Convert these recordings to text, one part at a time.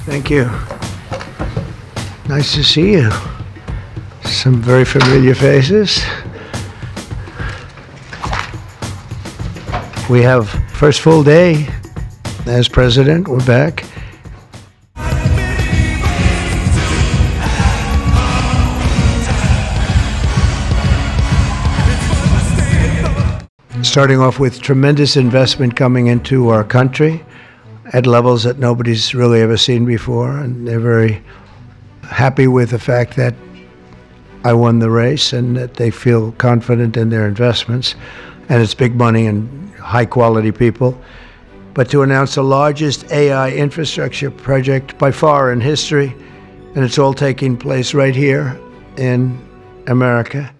Thank you. Nice to see you. Some very familiar faces. We have first full day as president. We're back. Starting off with tremendous investment coming into our country at levels that nobody's really ever seen before, and they're very happy with the fact that I won the race and that they feel confident in their investments, and it's big money and high quality people. But to announce the largest AI infrastructure project by far in history, and it's all taking place right here in America.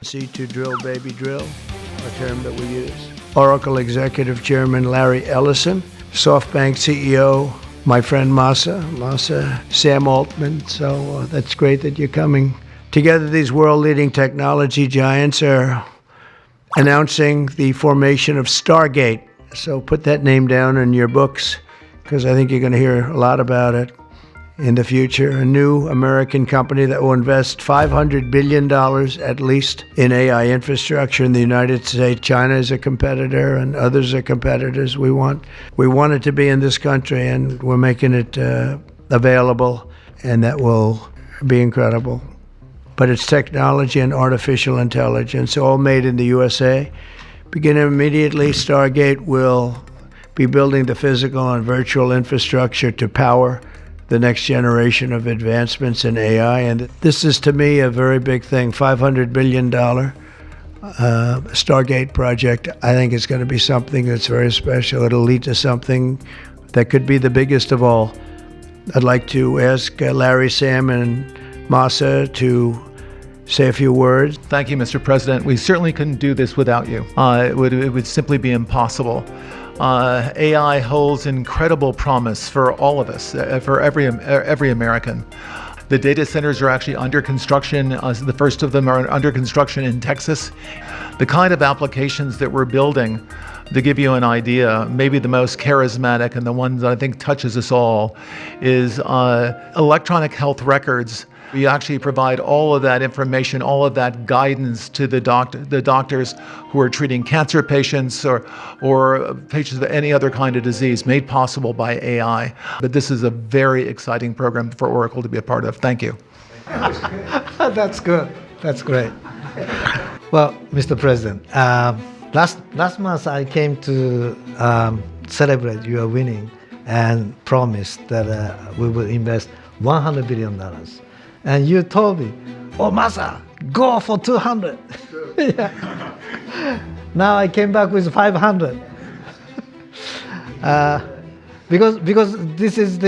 See to drill, baby, drill, a term that we use. Oracle Executive Chairman Larry Ellison, SoftBank CEO, my friend Masa, Sam Altman. So that's great that you're coming. Together, these world-leading technology giants are announcing the formation of Stargate. So put that name down in your books, because I think you're going to hear a lot about it in the future. A new American company that will invest $500 billion at least in AI infrastructure in the United States. China is a competitor and others are competitors. We want it to be in this country, and we're making it available, and that will be incredible. But it's technology and artificial intelligence, all made in the USA. Beginning immediately, Stargate will be building the physical and virtual infrastructure to power the next generation of advancements in AI. And this is, to me, a very big thing. $500 billion Stargate project. I think it's going to be something that's very special. It'll lead to something that could be the biggest of all. I'd like to ask Larry, Sam, and Masa to say a few words. Thank you, Mr. President. We certainly couldn't do this without you. It would simply be impossible. AI holds incredible promise for all of us, for every American. The data centers are actually under construction. The first of them are under construction in Texas. The kind of applications that we're building, to give you an idea, maybe the most charismatic and the one that I think touches us all is electronic health records. We actually provide all of that information, all of that guidance to the doctors who are treating cancer patients or patients with any other kind of disease, made possible by AI. But this is a very exciting program for Oracle to be a part of. Thank you. That's good. That's great. Well, Mr. President, last month I came to celebrate your winning and promised that we will invest $100 billion. And you told me, oh, Masa, go for 200. Yeah. Now I came back with 500. Because this is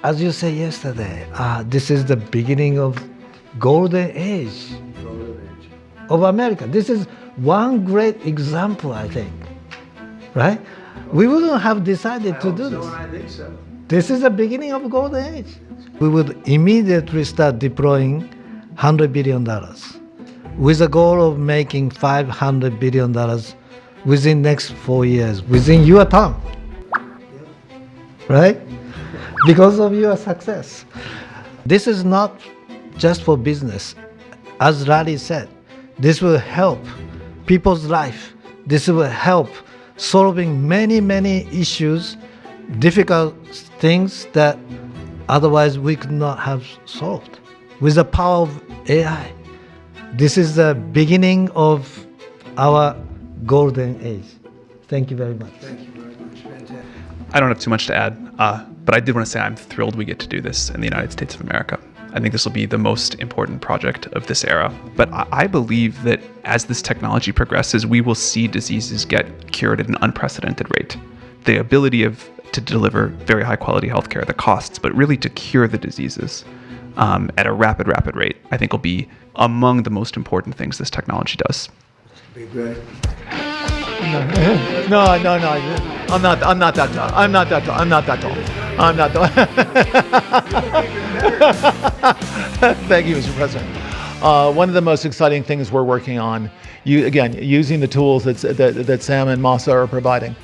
as you said yesterday, this is the beginning of golden age of America. This is one great example, I think, right? We wouldn't have decided to do this. I think so. This is the beginning of golden age. We would immediately start deploying $100 billion with a goal of making $500 billion within next 4 years, within your term, right? Because of your success. This is not just for business. As Larry said, this will help people's life. This will help solving many, many issues, difficult things that otherwise we could not have solved. With the power of AI, this is the beginning of our golden age. Thank you very much. Thank you very much. Fantastic. I don't have too much to add, but I did want to say I'm thrilled we get to do this in the United States of America. I think this will be the most important project of this era. But I believe that as this technology progresses, we will see diseases get cured at an unprecedented rate. The ability to deliver very high quality healthcare, the costs, but really to cure the diseases at a rapid rate, I think will be among the most important things this technology does. Be great. No. I'm not that tall. I'm not that tall. Thank you, Mr. President. One of the most exciting things we're working on, using the tools that Sam and Masa are providing,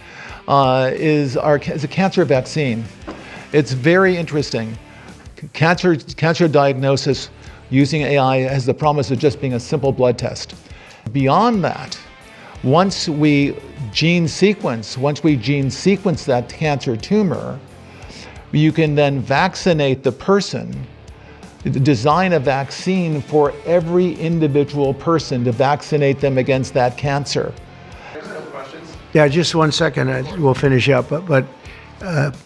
is a cancer vaccine. It's very interesting. Cancer diagnosis using AI has the promise of just being a simple blood test. Beyond that, once we gene sequence that cancer tumor, you can then vaccinate the person, design a vaccine for every individual person to vaccinate them against that cancer. Yeah, just 1 second. We'll finish up. But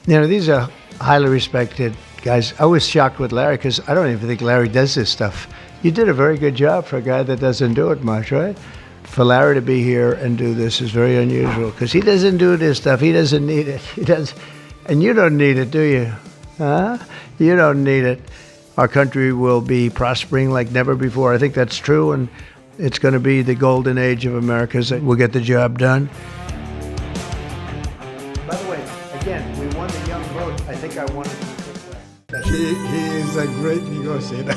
these are highly respected guys. I was shocked with Larry because I don't even think Larry does this stuff. You did a very good job for a guy that doesn't do it much, right? For Larry to be here and do this is very unusual because he doesn't do this stuff. He doesn't need it. He does, and you don't need it, do you? Huh? You don't need it. Our country will be prospering like never before. I think that's true, and it's going to be the golden age of America. We'll get the job done. By the way, again, we won the young vote. I think I wanted to take that. He is a great negotiator.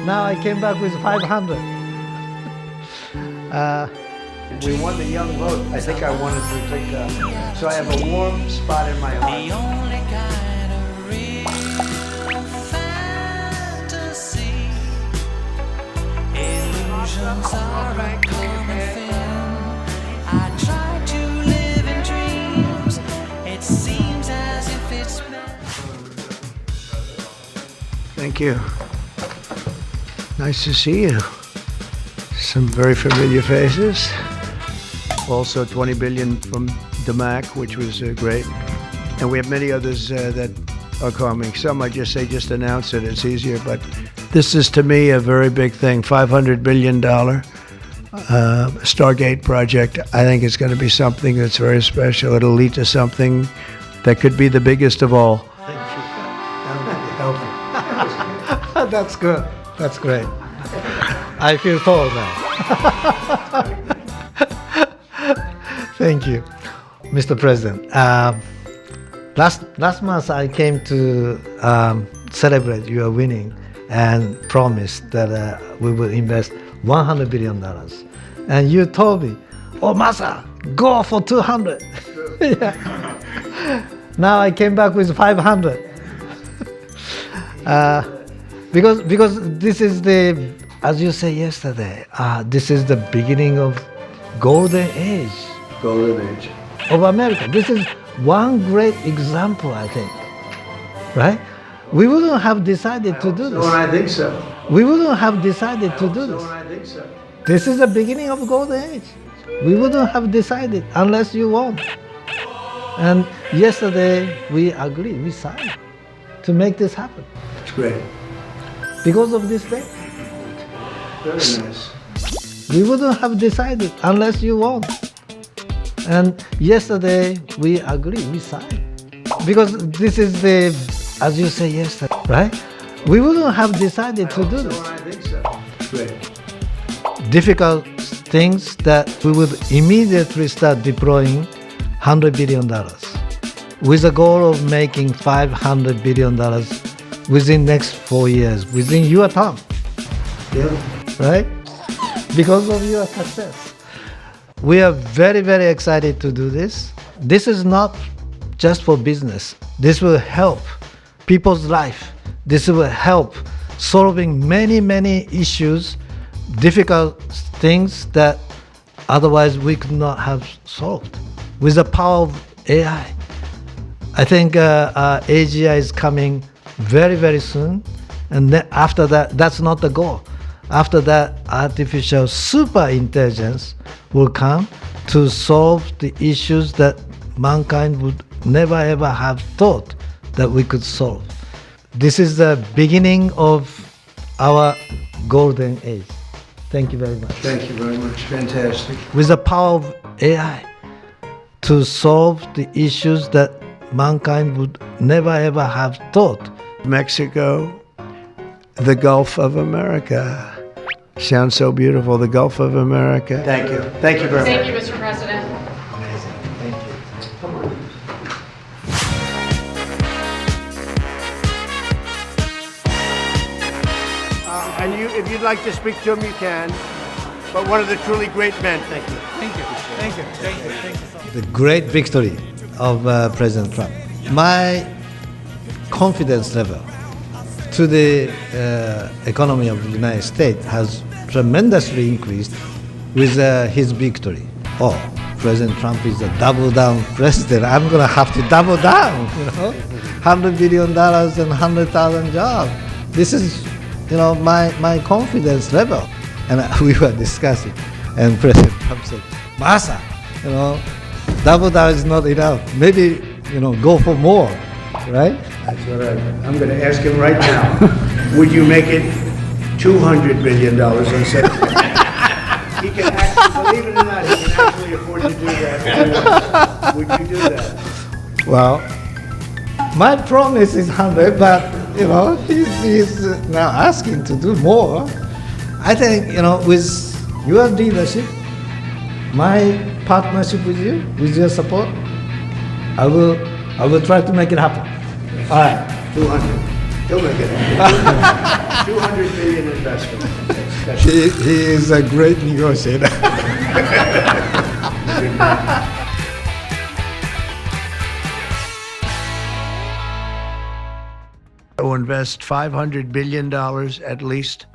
Now I came back with 500. We won the young vote. I think I wanted to take that. So I have a warm spot in my heart. The only kind of real fantasy. Illusions are a common thing. I try to live in dreams. It seems as if it's meant. Thank you. Nice to see you. Some very familiar faces. Also 20 billion from DMAC, which was great. And we have many others that are coming. Some I just say, just announce it. It's easier. But this is, to me, a very big thing. $500 billion Stargate project. I think it's going to be something that's very special. It'll lead to something that could be the biggest of all. Thank you. That's good. That's great. I feel tall now. Thank you, Mr. President. Last month I came to celebrate your winning and promised that we will invest $100 billion. And you told me, "Oh, Masa, go for 200." Yeah. Now I came back with 500. Because this is the, as you said yesterday, this is the beginning of golden age. Golden age. Of America. This is one great example, I think. Right? We wouldn't have decided to do this. I think so. We wouldn't have decided to do this. I think so. This is the beginning of golden age. We wouldn't have decided unless you won. And yesterday we agreed, we signed to make this happen. It's great. Because of this day. Very nice. We wouldn't have decided unless you won. And yesterday we agreed, we signed. Because this is the, as you said yesterday, right? We wouldn't have decided to do this. I think so. Great. Difficult things that we would immediately start deploying $100 billion with the goal of making $500 billion within next 4 years, within your term. Yeah. Right? Because of your success. We are very, very excited to do this. This is not just for business. This will help people's life. This will help solving many, many issues, difficult things that otherwise we could not have solved. With the power of AI. I think AGI is coming very, very soon. And then after that, that's not the goal. After that, artificial super intelligence will come to solve the issues that mankind would never ever have thought that we could solve. This is the beginning of our golden age. Thank you very much. Thank you very much. Fantastic. With the power of AI to solve the issues that mankind would never ever have thought. Mexico, the Gulf of America. Sounds so beautiful, the Gulf of America. Thank you. Thank you very much. Thank you, Mr. President. Amazing. Thank you. Come on. And if you'd like to speak to him, you can. but one of the truly great men. Thank you. Thank you. Thank you. Thank you. Thank you. The great victory of President Trump. My confidence level to the economy of the United States has tremendously increased with his victory. Oh, President Trump is a double down president. I'm going to have to double down, $100 billion and 100,000 jobs. This is, my confidence level. And we were discussing, and President Trump said, Masa, double down is not enough. Maybe, go for more, right? That's what I'm going to ask him right now. Would you make it $200 billion on September? He can actually, believe it or not, he can actually afford to do that. Would you do that? Well, my promise is 100, but he's now asking to do more. I think with your leadership, my partnership with you, with your support, I will try to make it happen. All right, 200. He'll make it happen. 200 billion investment. he is a great negotiator. Will invest $500 billion at least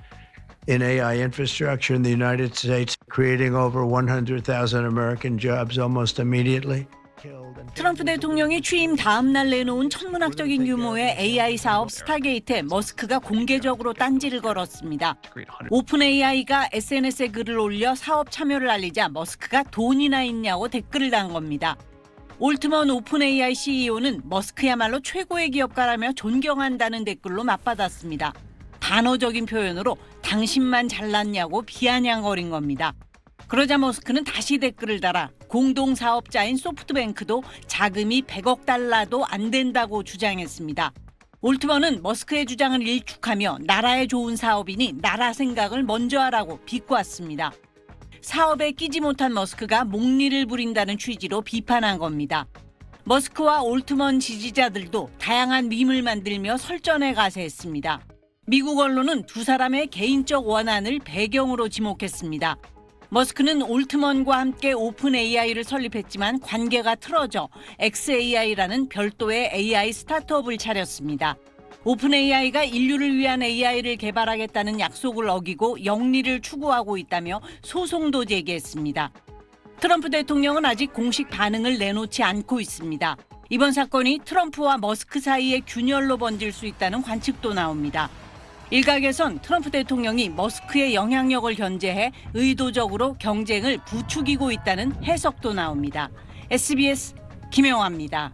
in AI infrastructure in the United States, creating over 100,000 American jobs almost immediately. 트럼프 대통령이 취임 다음 날 내놓은 천문학적인 규모의 AI 사업 스타게이트에 머스크가 공개적으로 딴지를 걸었습니다. 오픈 AI가 SNS에 글을 올려 사업 참여를 알리자 머스크가 돈이나 있냐고 댓글을 단 겁니다. 올트먼 오픈 AI CEO는 머스크야말로 최고의 기업가라며 존경한다는 댓글로 맞받았습니다. 단어적인 표현으로 당신만 잘났냐고 비아냥거린 겁니다. 그러자 머스크는 다시 댓글을 달아 공동사업자인 소프트뱅크도 자금이 100억 달러도 안 된다고 주장했습니다. 올트먼은 머스크의 주장을 일축하며 나라에 좋은 사업이니 나라 생각을 먼저 하라고 비꼬았습니다. 사업에 끼지 못한 머스크가 목리를 부린다는 취지로 비판한 겁니다. 머스크와 올트먼 지지자들도 다양한 밈을 만들며 설전에 가세했습니다. 미국 언론은 두 사람의 개인적 원한을 배경으로 지목했습니다. 머스크는 올트먼과 함께 오픈 AI를 설립했지만 관계가 틀어져 XAI라는 별도의 AI 스타트업을 차렸습니다. 오픈 AI가 인류를 위한 AI를 개발하겠다는 약속을 어기고 영리를 추구하고 있다며 소송도 제기했습니다. 트럼프 대통령은 아직 공식 반응을 내놓지 않고 있습니다. 이번 사건이 트럼프와 머스크 사이의 균열로 번질 수 있다는 관측도 나옵니다. 일각에선 트럼프 대통령이 머스크의 영향력을 견제해 의도적으로 경쟁을 부추기고 있다는 해석도 나옵니다. SBS 김영화입니다.